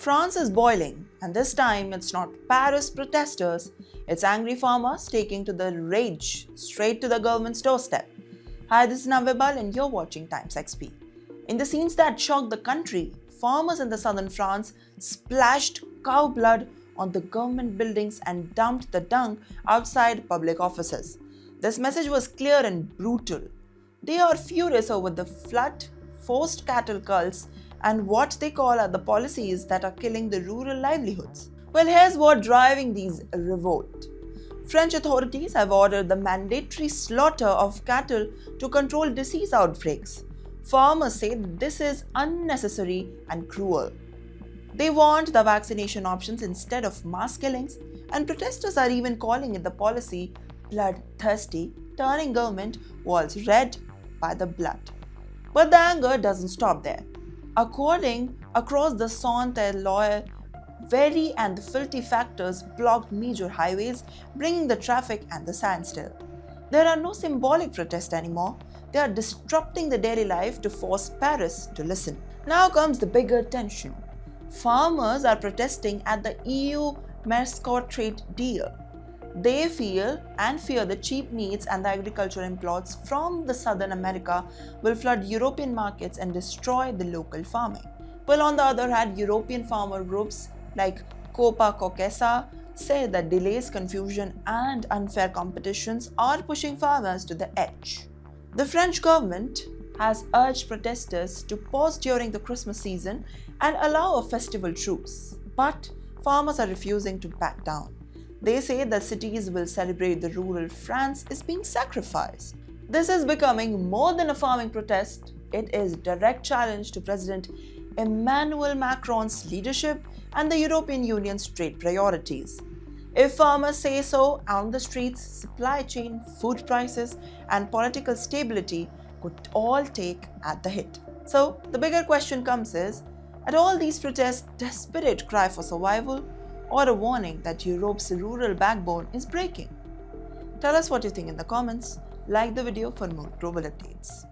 France is boiling, and this time it's not Paris protesters, it's angry farmers taking to the rage straight to the government's doorstep. Hi, this is Navibal and you're watching TimesXP. In the scenes that shocked the country, farmers in the southern France splashed cow blood on the government buildings and dumped the dung outside public offices. This message was clear and brutal. They are furious over the flood, forced cattle cults, and what they call are the policies that are killing the rural livelihoods. Well, here's what's driving these revolt. French authorities have ordered the mandatory slaughter of cattle to control disease outbreaks. Farmers say that this is unnecessary and cruel. They want the vaccination options instead of mass killings, and protesters are even calling it the policy bloodthirsty, turning government walls red by the blood. But the anger doesn't stop there. According across the Saint-Eloi, very and the filthy factors blocked major highways, bringing the traffic and the standstill. There are no symbolic protests anymore. They are disrupting the daily life to force Paris to listen. Now comes the bigger tension. Farmers are protesting at the EU-Mercosur trade deal. They feel and fear the cheap meats and the agricultural imports from the Southern America will flood European markets and destroy the local farming. Well, on the other hand, European farmer groups like Copa Coquesa say that delays, confusion, and unfair competitions are pushing farmers to the edge. The French government has urged protesters to pause during the Christmas season and allow a festival truce, but farmers are refusing to back down. They say that cities will celebrate the rural France is being sacrificed. This is becoming more than a farming protest. It is a direct challenge to President Emmanuel Macron's leadership and the European Union's trade priorities. If farmers say so on the streets, supply chain, food prices, and political stability could all take at the hit. So the bigger question comes is, are all these protests desperate cry for survival, or a warning that Europe's rural backbone is breaking? Tell us what you think in the comments. Like the video for more global updates.